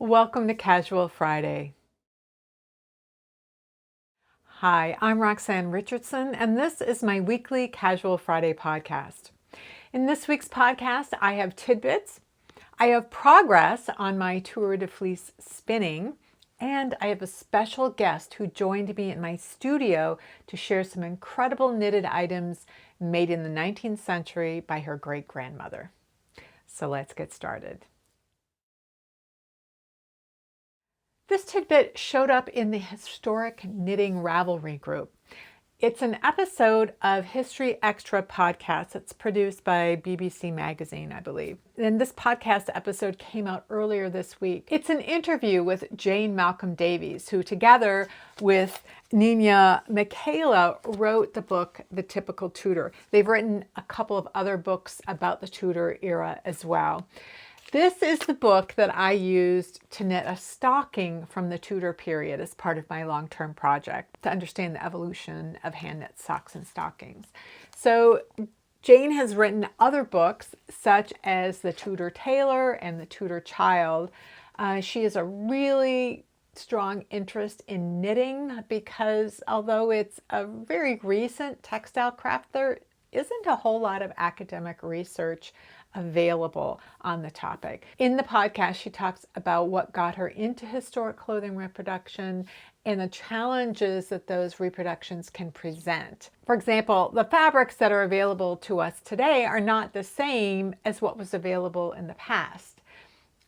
Welcome to Casual Friday. Hi, I'm Roxanne Richardson, and this is my weekly Casual Friday podcast. In this week's podcast, I have tidbits, I have progress on my Tour de Fleece spinning, and I have a special guest who joined me in my studio to share some incredible knitted items made in the 19th century by her great-grandmother. So let's get started. This tidbit showed up in the Historic Knitting Ravelry group. It's an episode of History Extra podcast that's produced by BBC Magazine, I believe. And this podcast episode came out earlier this week. It's an interview with Jane Malcolm-Davies, who together with Nina Michaela wrote the book, The Typical Tudor. They've written a couple of other books about the Tudor era as well. This is the book that I used to knit a stocking from the Tudor period as part of my long-term project to understand the evolution of hand-knit socks and stockings. So Jane has written other books such as The Tudor Tailor and The Tudor Child. She has a really strong interest in knitting because although it's a very recent textile craft, there isn't a whole lot of academic research available on the topic. In the podcast, she talks about what got her into historic clothing reproduction and the challenges that those reproductions can present. For example, the fabrics that are available to us today are not the same as what was available in the past.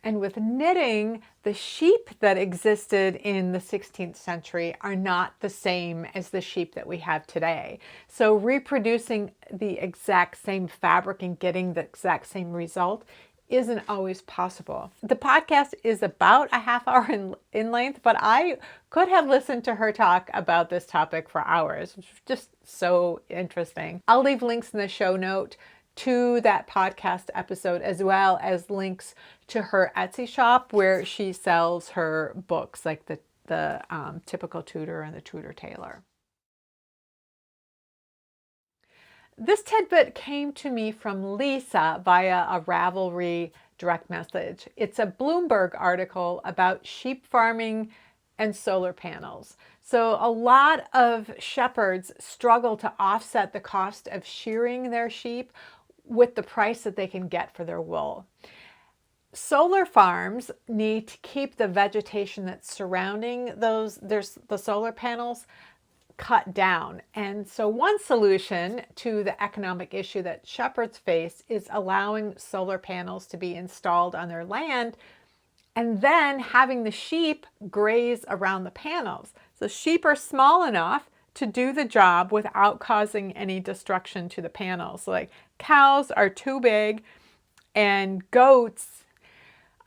And with knitting, the sheep that existed in the 16th century are not the same as the sheep that we have today. So reproducing the exact same fabric and getting the exact same result isn't always possible. The podcast is about a half hour in length, but I could have listened to her talk about this topic for hours, which is just so interesting. I'll leave links in the show note to that podcast episode, as well as links to her Etsy shop where she sells her books like the Typical Tudor and the Tudor Tailor. This tidbit came to me from Lisa via a Ravelry direct message. It's a Bloomberg article about sheep farming and solar panels. So a lot of shepherds struggle to offset the cost of shearing their sheep with the price that they can get for their wool. Solar farms need to keep the vegetation that's surrounding the solar panels cut down. And so one solution to the economic issue that shepherds face is allowing solar panels to be installed on their land and then having the sheep graze around the panels. So sheep are small enough to do the job without causing any destruction to the panels. Like cows are too big, and goats,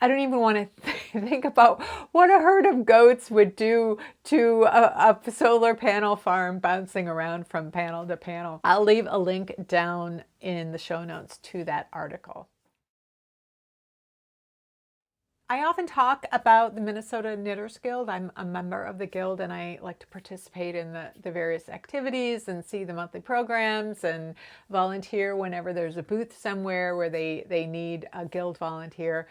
I don't even want to think about what a herd of goats would do to a solar panel farm bouncing around from panel to panel. I'll leave a link down in the show notes to that article. I often talk about the Minnesota Knitters Guild. I'm a member of the Guild and I like to participate in the various activities and see the monthly programs and volunteer whenever there's a booth somewhere where they need a Guild volunteer.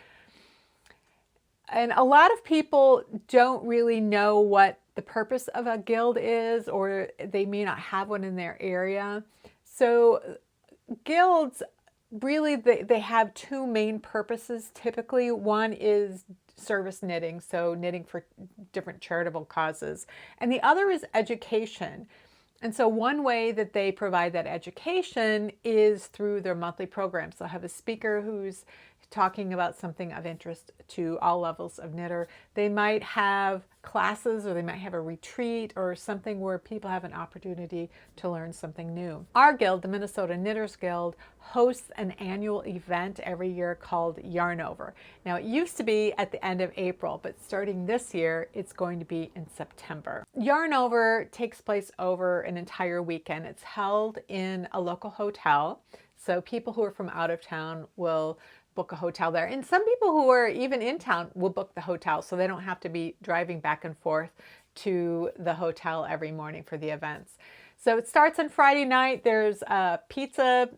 And a lot of people don't really know what the purpose of a Guild is, or they may not have one in their area. So guilds really, they have two main purposes typically. One is service knitting, so knitting for different charitable causes. And the other is education. And so one way that they provide that education is through their monthly programs. They'll have a speaker who's talking about something of interest to all levels of knitter. They might have classes, or they might have a retreat or something where people have an opportunity to learn something new. Our guild, the Minnesota Knitters Guild, hosts an annual event every year called Yarnover. Now, it used to be at the end of April, but starting this year, it's going to be in September. Yarnover takes place over an entire weekend. It's held in a local hotel, so people who are from out of town will book a hotel there. And some people who are even in town will book the hotel, so they don't have to be driving back and forth to the hotel every morning for the events. So it starts on Friday night. There's a pizza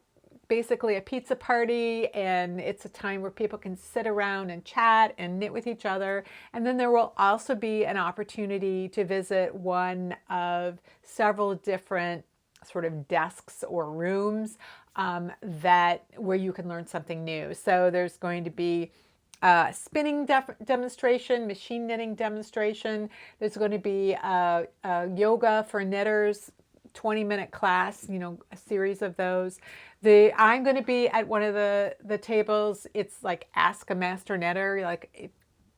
basically a pizza party, and it's a time where people can sit around and chat and knit with each other. And then there will also be an opportunity to visit one of several different sort of desks or rooms where you can learn something new. So there's going to be spinning demonstration, machine knitting demonstration. There's going to be a yoga for knitters 20-minute class, a series of those. I'm going to be at one of the tables. It's like Ask a Master Knitter. Like if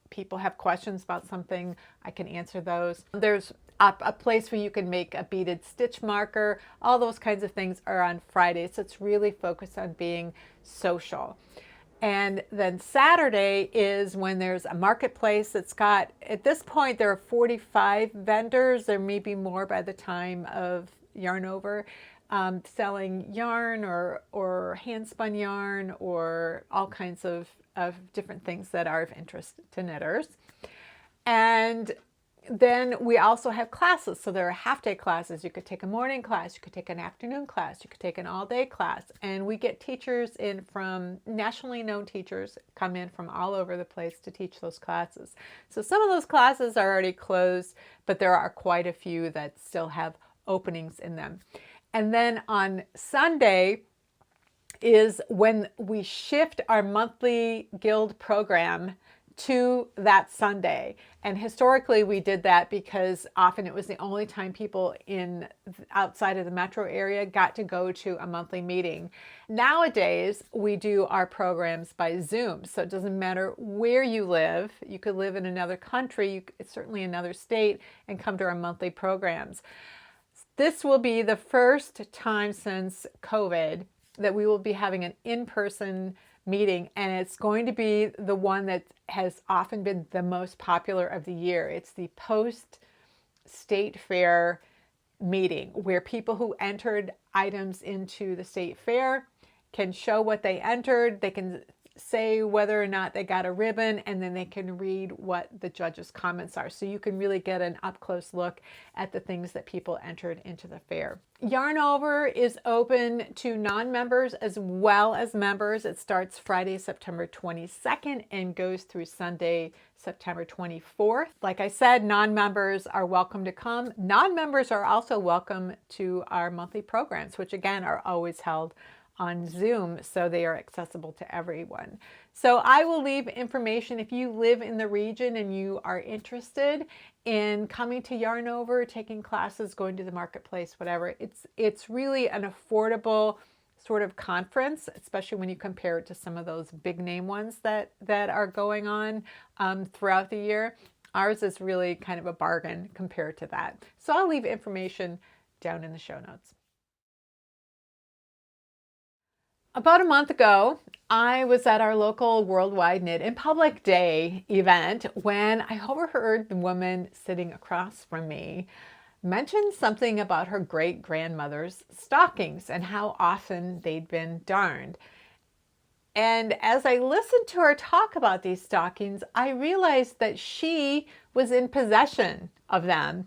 people have questions about something, I can answer those. There's a place where you can make a beaded stitch marker. All those kinds of things are on Friday. So it's really focused on being social. And then Saturday is when there's a marketplace that's got, at this point, there are 45 vendors. There may be more by the time of Yarnover, selling yarn or hand-spun yarn or all kinds of different things that are of interest to knitters. And then we also have classes. So there are half-day classes. You could take a morning class, you could take an afternoon class, you could take an all-day class. And we get teachers in from, nationally known teachers come in from all over the place to teach those classes. So some of those classes are already closed, but there are quite a few that still have openings in them. And then on Sunday is when we shift our monthly guild program to that Sunday. And historically we did that because often it was the only time people outside of the metro area got to go to a monthly meeting. Nowadays we do our programs by Zoom, so it doesn't matter where you live. You could live in another country, certainly another state, and come to our monthly programs. This will be the first time since COVID that we will be having an in-person meeting, and it's going to be the one that has often been the most popular of the year. It's the post-state fair meeting where people who entered items into the state fair can show what they entered. They can say whether or not they got a ribbon, and then they can read what the judges' comments are. So you can really get an up-close look at the things that people entered into the fair. Yarnover is open to non-members as well as members. It starts Friday, September 22nd and goes through Sunday, September 24th. Like I said, non-members are welcome to come. Non-members are also welcome to our monthly programs, which again are always held on Zoom, so they are accessible to everyone. So I will leave information if you live in the region and you are interested in coming to Yarnover, taking classes, going to the marketplace, whatever. It's really an affordable sort of conference, especially when you compare it to some of those big name ones that are going on throughout the year. Ours is really kind of a bargain compared to that. So I'll leave information down in the show notes. About a month ago, I was at our local Worldwide Knit in Public Day event when I overheard the woman sitting across from me mention something about her great-grandmother's stockings and how often they'd been darned. And as I listened to her talk about these stockings, I realized that she was in possession of them.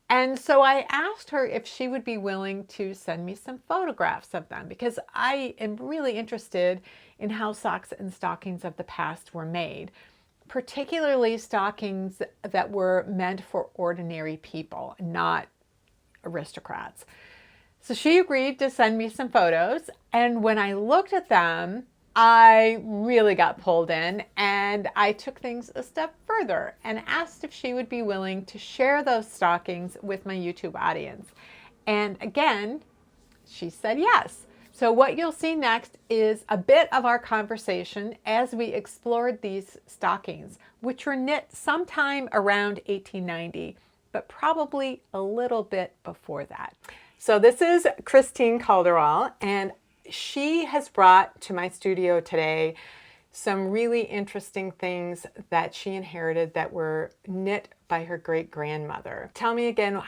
And so I asked her if she would be willing to send me some photographs of them, because I am really interested in how socks and stockings of the past were made, particularly stockings that were meant for ordinary people, not aristocrats. So she agreed to send me some photos, and when I looked at them, I really got pulled in, and I took things a step further and asked if she would be willing to share those stockings with my YouTube audience. And again, she said yes. So what you'll see next is a bit of our conversation as we explored these stockings, which were knit sometime around 1890, but probably a little bit before that. So this is Christine Calderall, and she has brought to my studio today some really interesting things that she inherited that were knit by her great-grandmother. Tell me again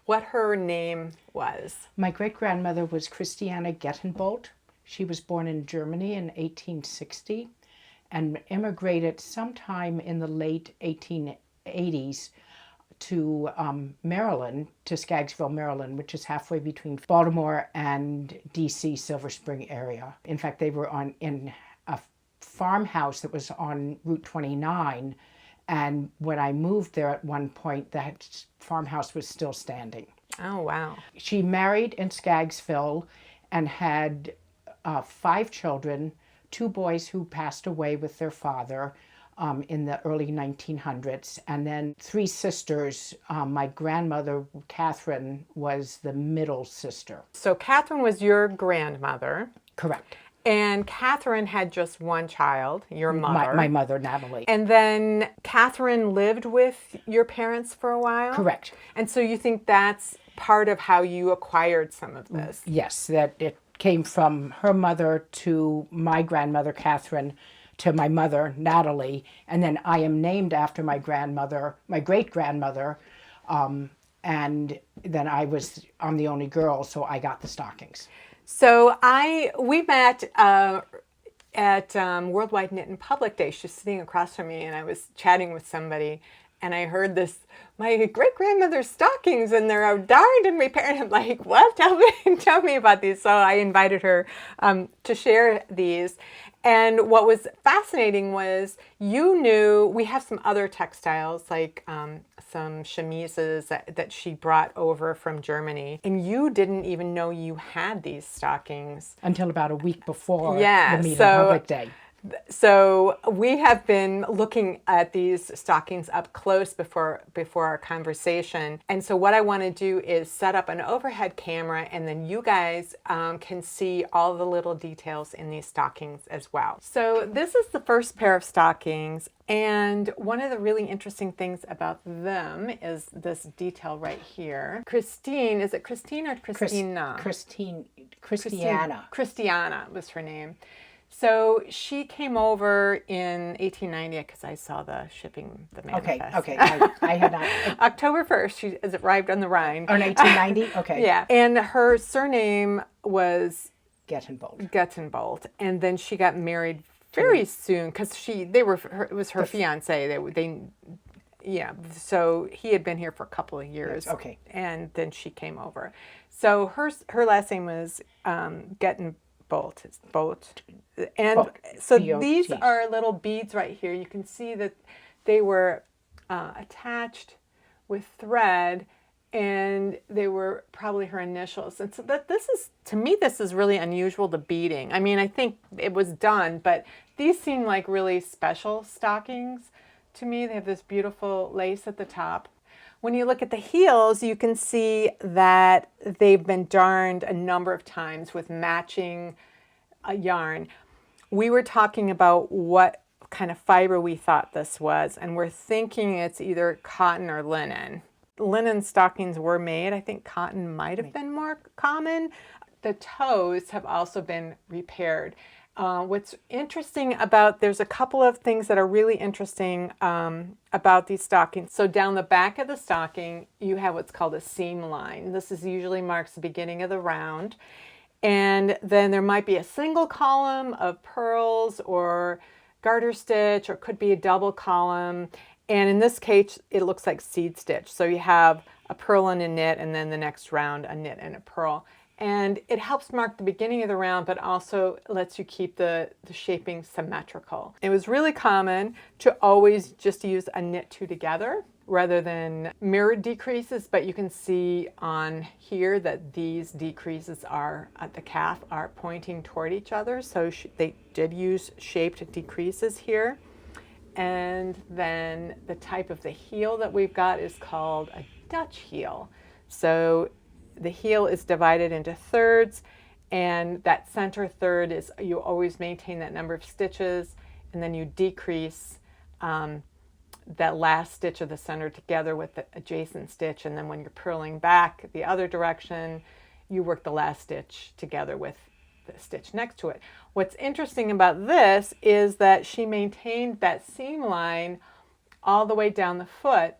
what her name was. My great-grandmother was Christiana Gettenbolt. She was born in Germany in 1860 and immigrated sometime in the late 1880s to Maryland, to Skaggsville, Maryland, which is halfway between Baltimore and DC, Silver Spring area. In fact, they were in a farmhouse that was on Route 29. And when I moved there at one point, that farmhouse was still standing. Oh, wow. She married in Skaggsville and had 5 children, 2 boys who passed away with their father in the early 1900s, and then 3 sisters. My grandmother, Catherine, was the middle sister. So Catherine was your grandmother. Correct. And Catherine had just one child, your mother. My mother, Natalie. And then Catherine lived with your parents for a while? Correct. And so you think that's part of how you acquired some of this? Yes, that it came from her mother to my grandmother, Catherine, to my mother, Natalie, and then I am named after my grandmother, my great-grandmother, and then I'm the only girl, so I got the stockings. So we met at Worldwide Knit in Public Day. She was sitting across from me, and I was chatting with somebody, and I heard this, my great-grandmother's stockings, and they're darned and repaired. I'm like, what? Tell me about these. So I invited her to share these. And what was fascinating was you knew, we have some other textiles, like some chemises that she brought over from Germany, and you didn't even know you had these stockings. Until about a week before the Meet in Public Day. So we have been looking at these stockings up close before our conversation. And so what I want to do is set up an overhead camera, and then you guys can see all the little details in these stockings as well. So this is the first pair of stockings. And one of the really interesting things about them is this detail right here. Christine, is it Christine or Christina? Christiana. Christiana was her name. So she came over in 1890 because I saw the shipping, the manifest. Okay. I had not. October 1st, she arrived on the Rhine. Oh, 1990? Okay. Yeah. And her surname was Gettenbolt. And then she got married very soon because it was her fiance. So he had been here for a couple of years. Yes, okay. And then she came over. So her last name was Gettenbolt. And so these are little beads right here. You can see that they were attached with thread, and they were probably her initials. And so to me, this is really unusual, the beading. I mean, I think it was done, but these seem like really special stockings to me. They have this beautiful lace at the top. When you look at the heels, you can see that they've been darned a number of times with matching yarn. We were talking about what kind of fiber we thought this was, and we're thinking it's either cotton or linen. Linen stockings were made. I think cotton might have been more common. The toes have also been repaired. What's interesting there's a couple of things that are really interesting about these stockings. So down the back of the stocking, you have what's called a seam line. This usually marks the beginning of the round. And then there might be a single column of pearls or garter stitch, or could be a double column. And in this case, it looks like seed stitch. So you have a purl and a knit, and then the next round, a knit and a purl. And it helps mark the beginning of the round, but also lets you keep the shaping symmetrical. It was really common to always just use a knit 2 together rather than mirrored decreases, but you can see on here that these decreases at the calf are pointing toward each other. So they did use shaped decreases here. And then the type of the heel that we've got is called a Dutch heel. So the heel is divided into thirds, and that center third is, you always maintain that number of stitches, and then you decrease that last stitch of the center together with the adjacent stitch, and then when you're purling back the other direction, you work the last stitch together with the stitch next to it. What's interesting about this is that she maintained that seam line all the way down the foot,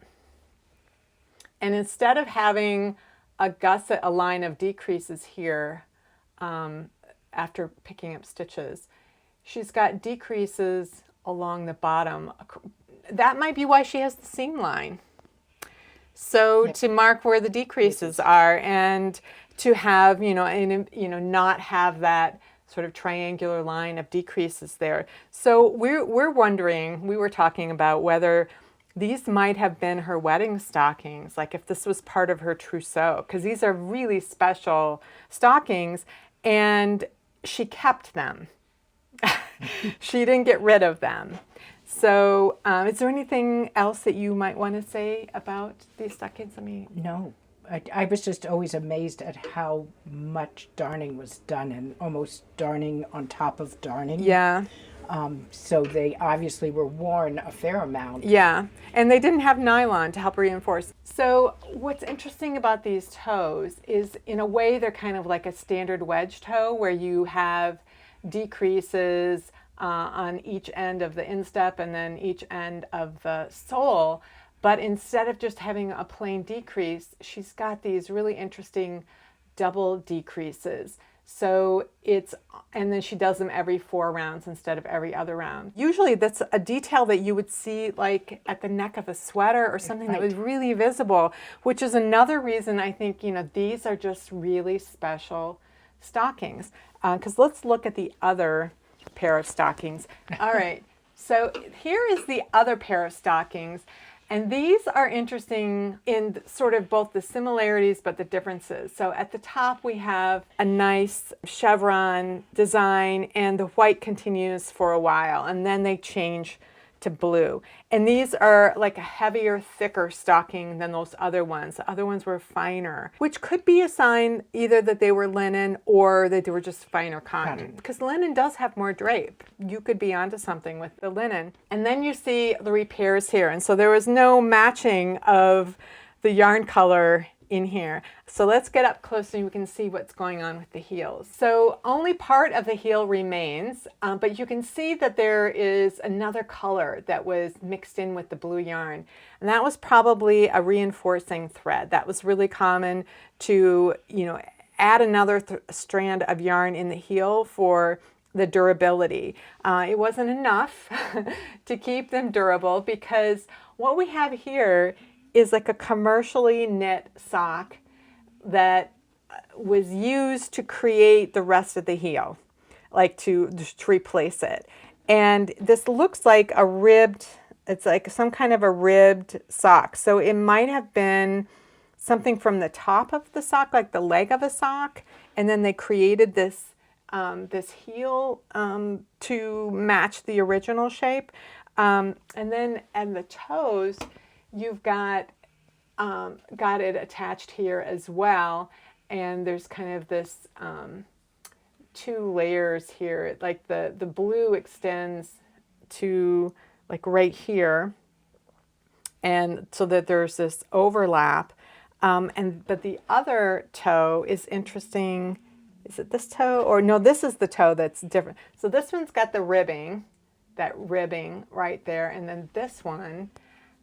and instead of having a gusset, a line of decreases here after picking up stitches, she's got decreases along the bottom. That might be why she has the seam line. So Yep. to mark where the decreases are, and to have, not have that sort of triangular line of decreases there. So we're wondering, we were talking about whether these might have been her wedding stockings, like if this was part of her trousseau, because these are really special stockings, and she kept them. She didn't get rid of them. So is there anything else that you might want to say about these stockings? No. I was just always amazed at how much darning was done, and almost darning on top of darning. Yeah. So they obviously were worn a fair amount. Yeah, and they didn't have nylon to help reinforce. So what's interesting about these toes is, in a way, they're kind of like a standard wedge toe, where you have decreases on each end of the instep and then each end of the sole. But instead of just having a plain decrease, she's got these really interesting double decreases. So and then she does them every 4 rounds instead of every other round. Usually that's a detail that you would see like at the neck of a sweater or something that was really visible, which is another reason I think, these are just really special stockings. Because let's look at the other pair of stockings. All right, so here is the other pair of stockings. And these are interesting in sort of both the similarities but the differences. So at the top we have a nice chevron design, and the white continues for a while, and then they change to blue. And these are like a heavier, thicker stocking than those other ones. The other ones were finer, which could be a sign either that they were linen or that they were just finer cotton, because linen does have more drape. You could be onto something with the linen. And then you see the repairs here. And so there was no matching of the yarn color in here. So let's get up close so you can see what's going on with the heels. So only part of the heel remains, but you can see that there is another color that was mixed in with the blue yarn. And that was probably a reinforcing thread. That was really common to, add another strand of yarn in the heel for the durability. It wasn't enough to keep them durable, because what we have here is like a commercially knit sock that was used to create the rest of the heel, like to replace it. And this looks like a ribbed, it's like some kind of a ribbed sock. So it might have been something from the top of the sock, like the leg of a sock, and then they created this this heel to match the original shape. And then at the toes, you've got it attached here as well, and there's kind of this 2 layers here. Like the blue extends to like right here, and so that there's this overlap. But the other toe is interesting. Is it this toe? Or no, this is the toe that's different. So this one's got the ribbing, that ribbing right there, and then this one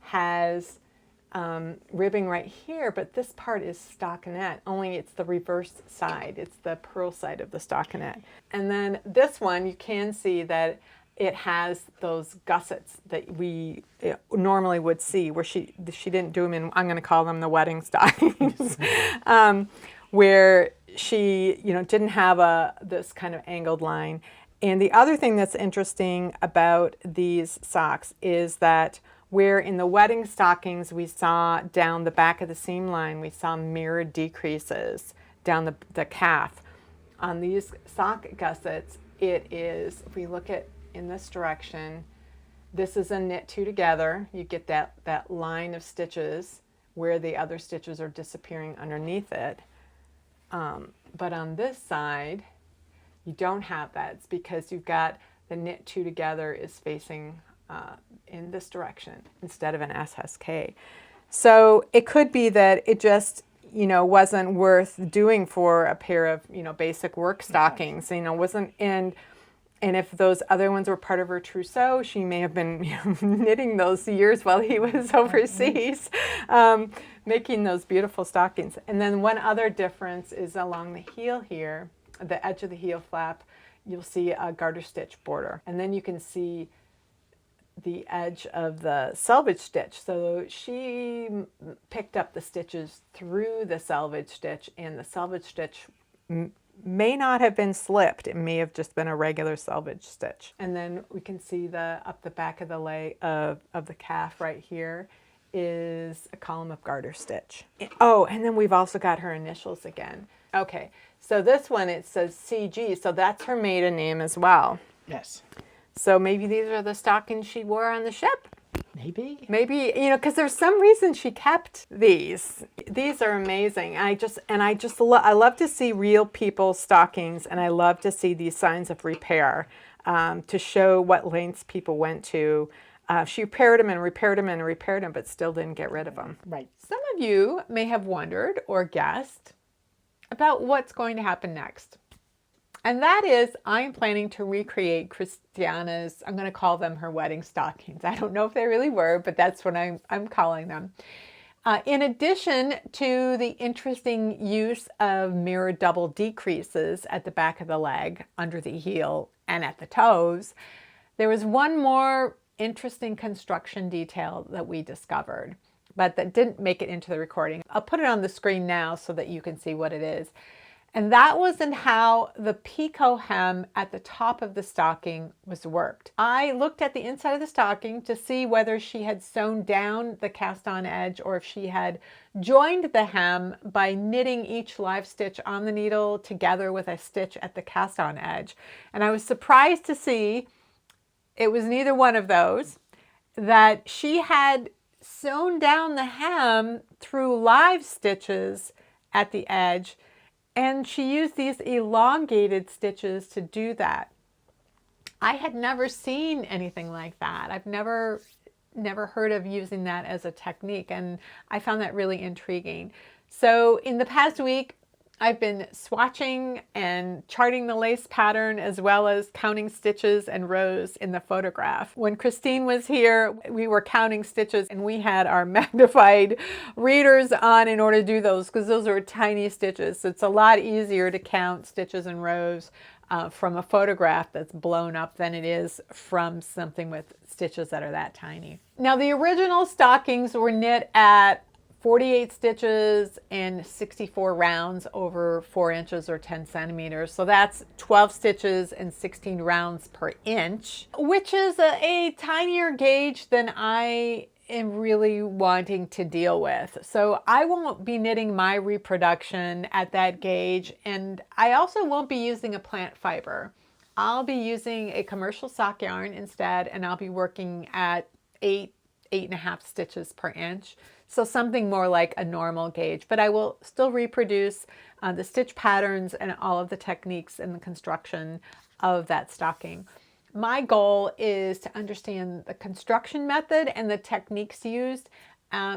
has ribbing right here, but this part is stockinette, only it's the reverse side. It's the purl side of the stockinette. And then this one, you can see that it has those gussets that we normally would see, where she didn't do them in, I'm going to call them the wedding stockings, where she didn't have this kind of angled line. And the other thing that's interesting about these socks is that where in the wedding stockings we saw down the back of the seam line, we saw mirrored decreases down the calf. On these sock gussets, it is, if we look at in this direction, this is a knit 2 together. You get that line of stitches where the other stitches are disappearing underneath it. But on this side, you don't have that. It's because you've got the knit 2 together is facing in this direction instead of an SSK. So it could be that it just, wasn't worth doing for a pair of, basic work stockings, wasn't, and if those other ones were part of her trousseau, she may have been knitting those years while he was overseas, making those beautiful stockings. And then one other difference is along the heel here, the edge of the heel flap, you'll see a garter stitch border. And then you can see the edge of the selvage stitch. So she picked up the stitches through the selvage stitch, and the selvage stitch may not have been slipped. It may have just been a regular selvage stitch. And then we can see up the back of the leg of the calf right here is a column of garter stitch. Oh, and then we've also got her initials again. Okay, so this one, it says CG, so that's her maiden name as well. Yes. So maybe these are the stockings she wore on the ship. Maybe. Maybe, you know, because there's some reason she kept these. These are amazing. I love to see real people's stockings, and I love to see these signs of repair to show what lengths people went to. She repaired them and repaired them and repaired them, but still didn't get rid of them. Right. Some of you may have wondered or guessed about what's going to happen next. And that is, I'm planning to recreate Christiana's, I'm going to call them her wedding stockings. I don't know if they really were, but that's what I'm calling them. In addition to the interesting use of mirrored double decreases at the back of the leg, under the heel, and at the toes, there was one more interesting construction detail that we discovered, but that didn't make it into the recording. I'll put it on the screen now so that you can see what it is. And that was in how the picot hem at the top of the stocking was worked. I looked at the inside of the stocking to see whether she had sewn down the cast-on edge or if she had joined the hem by knitting each live stitch on the needle together with a stitch at the cast-on edge. And I was surprised to see it was neither one of those, that she had sewn down the hem through live stitches at the edge, and she used these elongated stitches to do that. I had never seen anything like that. I've never heard of using that as a technique, and I found that really intriguing. So in the past week, I've been swatching and charting the lace pattern as well as counting stitches and rows in the photograph. When Christine was here, we were counting stitches and we had our magnified readers on in order to do those because those are tiny stitches. So it's a lot easier to count stitches and rows from a photograph that's blown up than it is from something with stitches that are that tiny. Now the original stockings were knit at 48 stitches and 64 rounds over 4 inches or 10 centimeters. So that's 12 stitches and 16 rounds per inch, which is a tinier gauge than I am really wanting to deal with. So I won't be knitting my reproduction at that gauge, and I also won't be using a plant fiber. I'll be using a commercial sock yarn instead, and I'll be working at 8.5 stitches per inch. So something more like a normal gauge, but I will still reproduce the stitch patterns and all of the techniques in the construction of that stocking. My goal is to understand the construction method and the techniques used.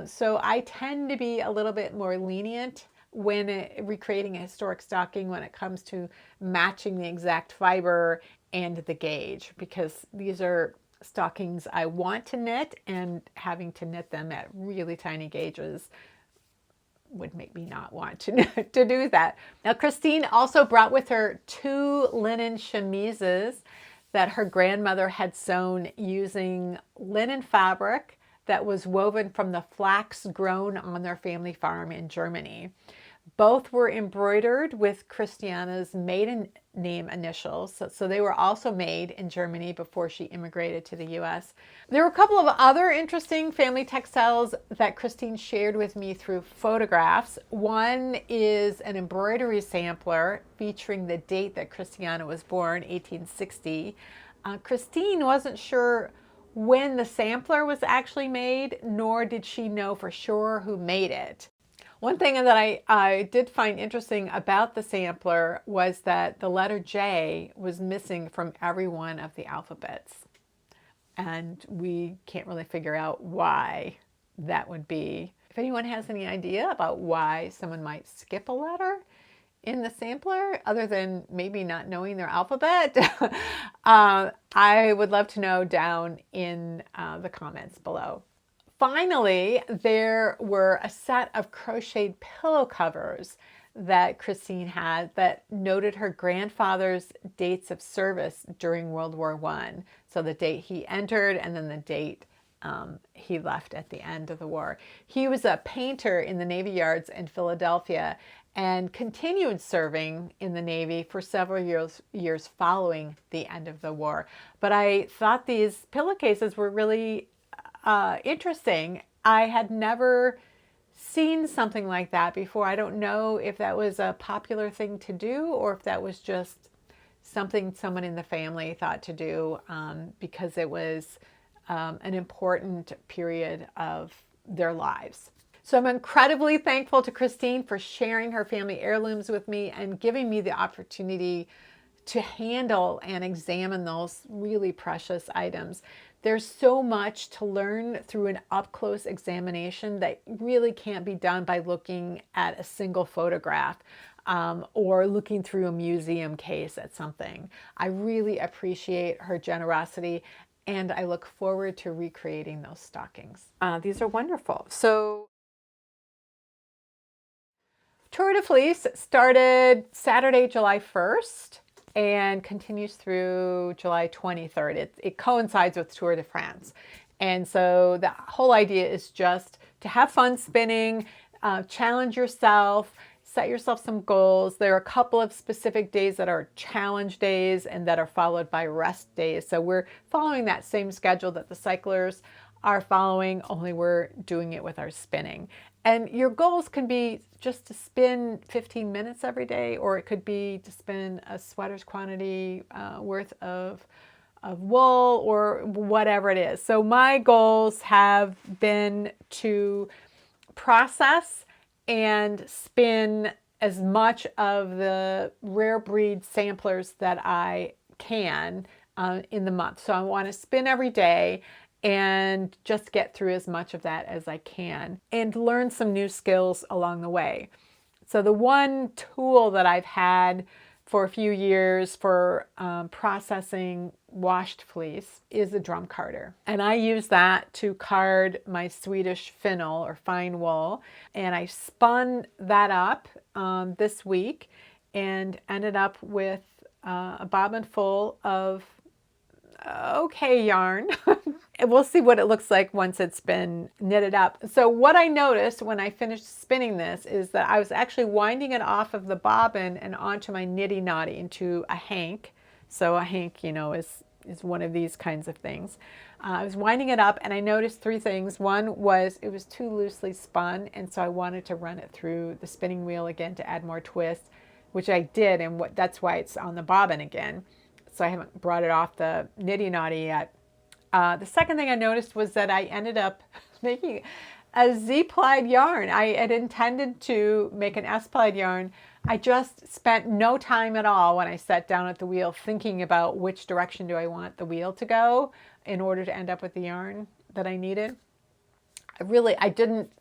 So I tend to be a little bit more lenient when recreating a historic stocking when it comes to matching the exact fiber and the gauge, because these are stockings I want to knit, and having to knit them at really tiny gauges would make me not want to do that. Now, Christine also brought with her 2 linen chemises that her grandmother had sewn using linen fabric that was woven from the flax grown on their family farm in Germany. Both were embroidered with Christiana's maiden name initials, so they were also made in Germany before she immigrated to the US. There were a couple of other interesting family textiles that Christine shared with me through photographs. One is an embroidery sampler featuring the date that Christiana was born, 1860. Christine wasn't sure when the sampler was actually made, nor did she know for sure who made it. One thing that I did find interesting about the sampler was that the letter J was missing from every one of the alphabets. And we can't really figure out why that would be. If anyone has any idea about why someone might skip a letter in the sampler, other than maybe not knowing their alphabet, I would love to know down in the comments below. Finally, there were a set of crocheted pillow covers that Christine had that noted her grandfather's dates of service during World War I. So the date he entered and then the date he left at the end of the war. He was a painter in the Navy Yards in Philadelphia and continued serving in the Navy for several years following the end of the war. But I thought these pillowcases were really interesting. I had never seen something like that before. I don't know if that was a popular thing to do or if that was just something someone in the family thought to do because it was an important period of their lives. So I'm incredibly thankful to Christine for sharing her family heirlooms with me and giving me the opportunity to handle and examine those really precious items. There's so much to learn through an up-close examination that really can't be done by looking at a single photograph or looking through a museum case at something. I really appreciate her generosity, and I look forward to recreating those stockings. These are wonderful. So Tour de Fleece started Saturday, July 1st and continues through July 23rd. It coincides with Tour de France. And so the whole idea is just to have fun spinning, challenge yourself, set yourself some goals. There are a couple of specific days that are challenge days and that are followed by rest days. So we're following that same schedule that the cyclers are following, only we're doing it with our spinning. And your goals can be just to spin 15 minutes every day, or it could be to spin a sweater's quantity worth of wool or whatever it is. So my goals have been to process and spin as much of the rare breed samplers that I can in the month. So I want to spin every day and just get through as much of that as I can and learn some new skills along the way. So the one tool that I've had for a few years for processing washed fleece is a drum carder. And I use that to card my Swedish Finull or fine wool. And I spun that up this week and ended up with a bobbin full of okay yarn. We'll see what it looks like once it's been knitted up. So what I noticed when I finished spinning this is that I was actually winding it off of the bobbin and onto my niddy noddy into a hank. So a hank, you know, is one of these kinds of things. I was winding it up and I noticed three things. One was it was too loosely spun, and so I wanted to run it through the spinning wheel again to add more twist, which I did, and that's why it's on the bobbin again. So I haven't brought it off the niddy noddy yet. The second thing I noticed was that I ended up making a Z-plied yarn. I had intended to make an S-plied yarn. I just spent no time at all when I sat down at the wheel thinking about which direction do I want the wheel to go in order to end up with the yarn that I needed. I didn't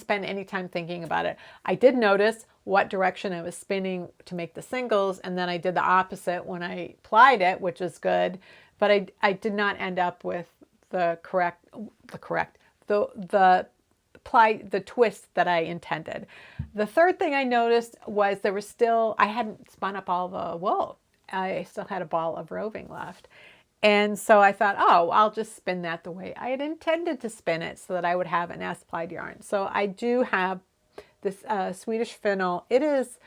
spend any time thinking about it. I did notice what direction I was spinning to make the singles, and then I did the opposite when I plied it, which is good. But I did not end up with the twist that I intended. The third thing I noticed was I hadn't spun up all the wool. I still had a ball of roving left. And so I thought, oh, I'll just spin that the way I had intended to spin it so that I would have an S-plied yarn. So I do have this Swedish Finull. It's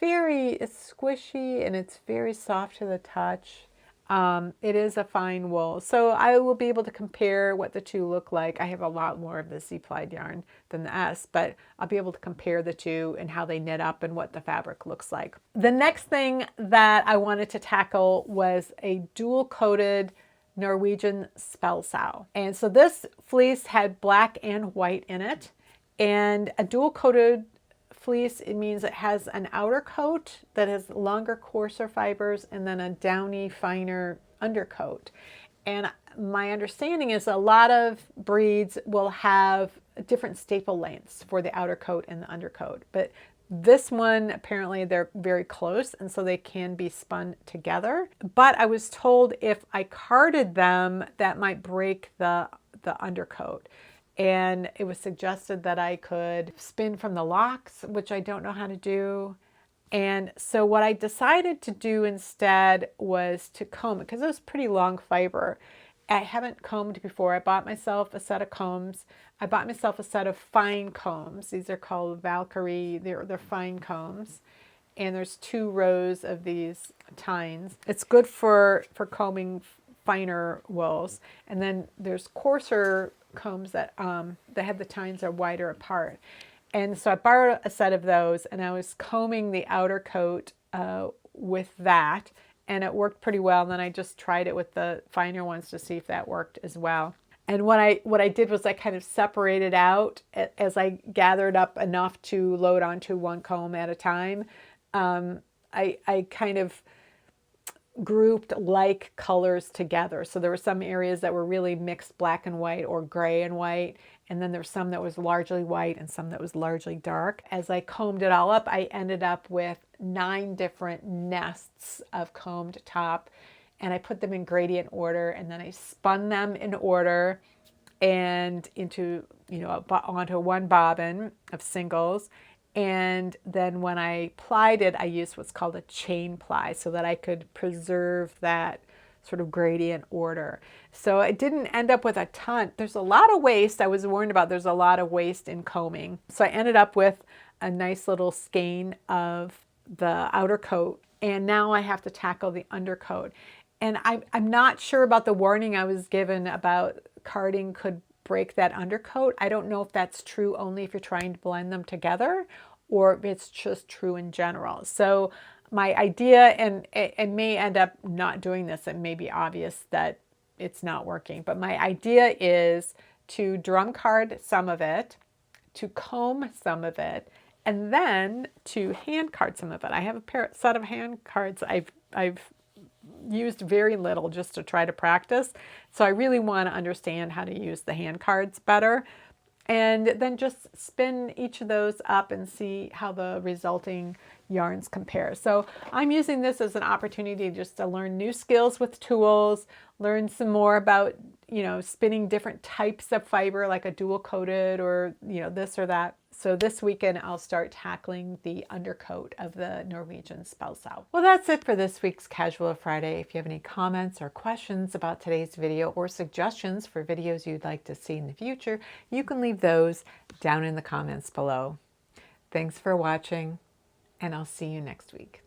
squishy and it's very soft to the touch. It is a fine wool. So I will be able to compare what the two look like. I have a lot more of the Z-plied yarn than the S, but I'll be able to compare the two and how they knit up and what the fabric looks like. The next thing that I wanted to tackle was a dual-coated Norwegian Spelsau. And so this fleece had black and white in it, and a dual-coated fleece, it means it has an outer coat that has longer, coarser fibers and then a downy, finer undercoat. And my understanding is a lot of breeds will have different staple lengths for the outer coat and the undercoat. But this one, apparently they're very close, and so they can be spun together. But I was told if I carded them, that might break the undercoat. and it was suggested that I could spin from the locks, which I don't know how to do. And so what I decided to do instead was to comb it, because it was pretty long fiber. I haven't combed before. I bought myself a set of combs. I bought myself a set of fine combs. These are called Valkyrie. They're fine combs. And there's 2 rows of these tines. It's good for combing finer wools. And then there's coarser combs that have the tines are wider apart. And so I borrowed a set of those, and I was combing the outer coat with that, and it worked pretty well. And then I just tried it with the finer ones to see if that worked as well. And what I did was I kind of separated out as I gathered up enough to load onto one comb at a time. I kind of grouped like colors together. So there were some areas that were really mixed black and white or gray and white. And then there's some that was largely white and some that was largely dark. As I combed it all up, I ended up with 9 different nests of combed top, and I put them in gradient order, and then I spun them in order and into, onto one bobbin of singles. And then when I plied it, I used what's called a chain ply so that I could preserve that sort of gradient order. So I didn't end up with a ton. There's a lot of waste. I was warned about there's a lot of waste in combing. So I ended up with a nice little skein of the outer coat. And now I have to tackle the undercoat. And I'm not sure about the warning I was given about carding could break that undercoat. I don't know if that's true only if you're trying to blend them together or if it's just true in general. So my idea, and it may end up not doing this, it may be obvious that it's not working, but my idea is to drum card some of it, to comb some of it, and then to hand card some of it. I have a set of hand cards I've used very little just to try to practice. So I really want to understand how to use the hand cards better. And then just spin each of those up and see how the resulting yarns compare. So I'm using this as an opportunity just to learn new skills with tools, learn some more about, spinning different types of fiber, like a dual coated or, this or that. So this weekend I'll start tackling the undercoat of the Norwegian Spelsau. Well, that's it for this week's Casual Friday. If you have any comments or questions about today's video or suggestions for videos you'd like to see in the future, you can leave those down in the comments below. Thanks for watching, and I'll see you next week.